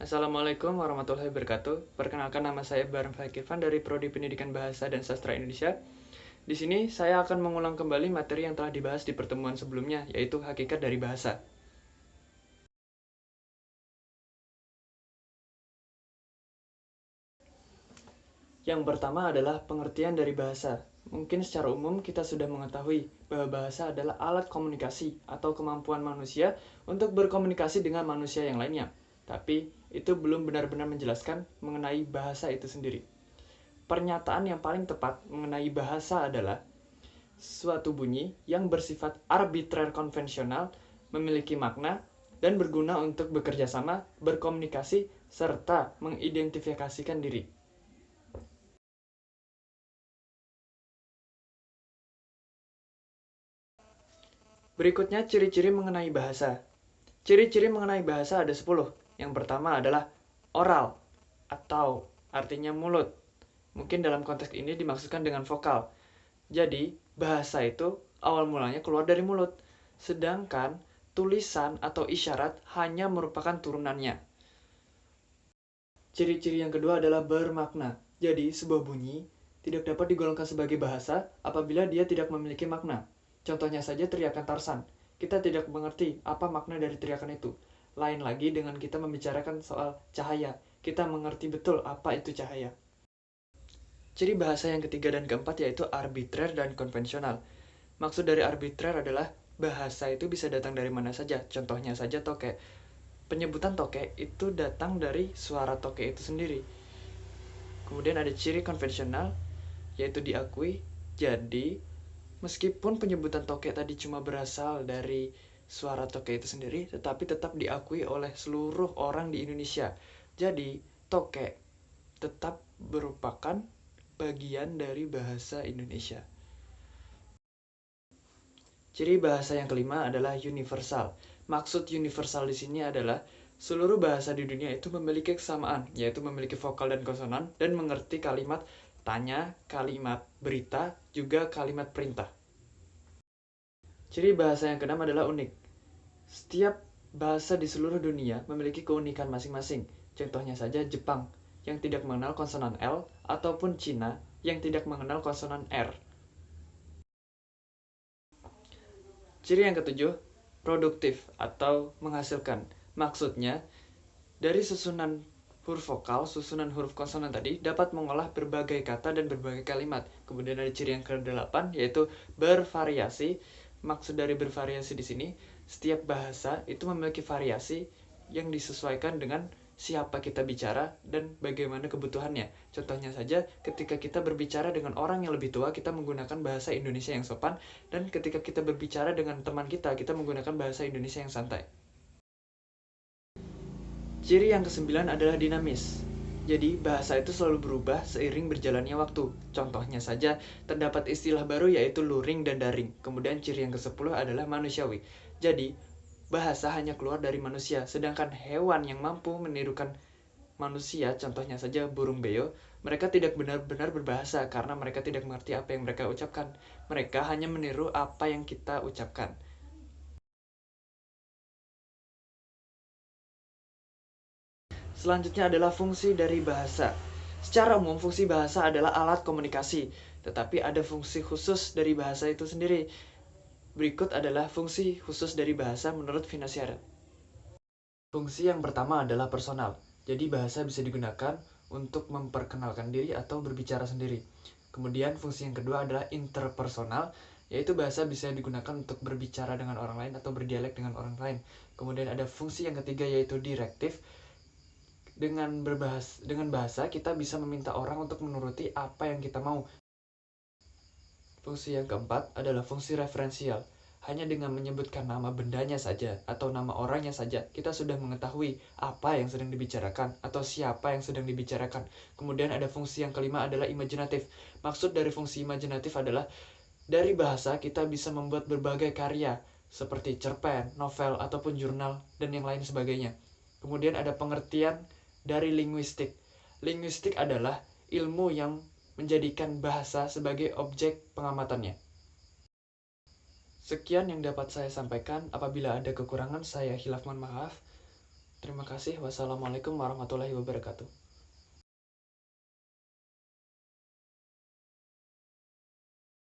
Assalamualaikum warahmatullahi wabarakatuh. Perkenalkan, nama saya Bareng Fakirvan dari Prodi Pendidikan Bahasa dan Sastra Indonesia. Di sini saya akan mengulang kembali materi yang telah dibahas di pertemuan sebelumnya, yaitu hakikat dari bahasa. Yang pertama adalah pengertian dari bahasa. Mungkin secara umum kita sudah mengetahui bahwa bahasa adalah alat komunikasi atau kemampuan manusia untuk berkomunikasi dengan manusia yang lainnya. Tapi itu belum benar-benar menjelaskan mengenai bahasa itu sendiri. Pernyataan yang paling tepat mengenai bahasa adalah suatu bunyi yang bersifat arbitrer konvensional, memiliki makna, dan berguna untuk bekerja sama, berkomunikasi, serta mengidentifikasikan diri. Berikutnya ciri-ciri mengenai bahasa. Ciri-ciri mengenai bahasa ada 10. Yang pertama adalah oral, atau artinya mulut. Mungkin dalam konteks ini dimaksudkan dengan vokal. Jadi, bahasa itu awal mulanya keluar dari mulut. Sedangkan tulisan atau isyarat hanya merupakan turunannya. Ciri-ciri yang kedua adalah bermakna. Jadi, sebuah bunyi tidak dapat digolongkan sebagai bahasa apabila dia tidak memiliki makna. Contohnya saja teriakan Tarsan. Kita tidak mengerti apa makna dari teriakan itu. Lain lagi dengan kita membicarakan soal cahaya. Kita mengerti betul apa itu cahaya. Ciri bahasa yang ketiga dan keempat yaitu arbitrer dan konvensional. Maksud dari arbitrer adalah bahasa itu bisa datang dari mana saja. Contohnya saja toke. Penyebutan toke itu datang dari suara toke itu sendiri. Kemudian ada ciri konvensional, yaitu diakui. Jadi, meskipun penyebutan toke tadi cuma berasal dari suara toke itu sendiri, tetapi tetap diakui oleh seluruh orang di Indonesia. Jadi, toke tetap merupakan bagian dari bahasa Indonesia. Ciri bahasa yang kelima adalah universal. Maksud universal di sini adalah seluruh bahasa di dunia itu memiliki kesamaan, yaitu memiliki vokal dan konsonan, dan mengerti kalimat tanya, kalimat berita, juga kalimat perintah. Ciri bahasa yang keenam adalah unik. Setiap bahasa di seluruh dunia memiliki keunikan masing-masing. Contohnya saja Jepang, yang tidak mengenal konsonan L, ataupun Cina, yang tidak mengenal konsonan R. Ciri yang ketujuh, produktif atau menghasilkan. Maksudnya, dari susunan huruf vokal, susunan huruf konsonan tadi dapat mengolah berbagai kata dan berbagai kalimat. Kemudian ada ciri yang ke-8 yaitu bervariasi. Maksud dari bervariasi di sini, setiap bahasa itu memiliki variasi yang disesuaikan dengan siapa kita bicara dan bagaimana kebutuhannya. Contohnya saja, ketika kita berbicara dengan orang yang lebih tua, kita menggunakan bahasa Indonesia yang sopan, dan ketika kita berbicara dengan teman kita menggunakan bahasa Indonesia yang santai. Ciri yang kesembilan adalah dinamis. Jadi, bahasa itu selalu berubah seiring berjalannya waktu. Contohnya saja, terdapat istilah baru yaitu luring dan daring. Kemudian ciri yang ke-10 adalah manusiawi. Jadi, bahasa hanya keluar dari manusia, sedangkan hewan yang mampu menirukan manusia, contohnya saja burung beo, mereka tidak benar-benar berbahasa karena mereka tidak mengerti apa yang mereka ucapkan. Mereka hanya meniru apa yang kita ucapkan. Selanjutnya adalah fungsi dari bahasa. Secara umum, fungsi bahasa adalah alat komunikasi, tetapi ada fungsi khusus dari bahasa itu sendiri. Berikut adalah fungsi khusus dari bahasa menurut Vinasiara. Fungsi yang pertama adalah personal. Jadi bahasa bisa digunakan untuk memperkenalkan diri atau berbicara sendiri. Kemudian fungsi yang kedua adalah interpersonal, yaitu bahasa bisa digunakan untuk berbicara dengan orang lain atau berdialek dengan orang lain. Kemudian ada fungsi yang ketiga yaitu direktif. Dengan bahasa kita bisa meminta orang untuk menuruti apa yang kita mau. Fungsi yang keempat adalah fungsi referensial. Hanya dengan menyebutkan nama bendanya saja atau nama orangnya saja, kita sudah mengetahui apa yang sedang dibicarakan atau siapa yang sedang dibicarakan. Kemudian ada fungsi yang kelima adalah imajinatif. Maksud dari fungsi imajinatif adalah dari bahasa kita bisa membuat berbagai karya seperti cerpen, novel, ataupun jurnal, dan yang lain sebagainya. Kemudian ada pengertian dari linguistik. Linguistik adalah ilmu yang menjadikan bahasa sebagai objek pengamatannya. Sekian yang dapat saya sampaikan. Apabila ada kekurangan, saya hilaf mohon maaf. Terima kasih. Wassalamualaikum warahmatullahi wabarakatuh.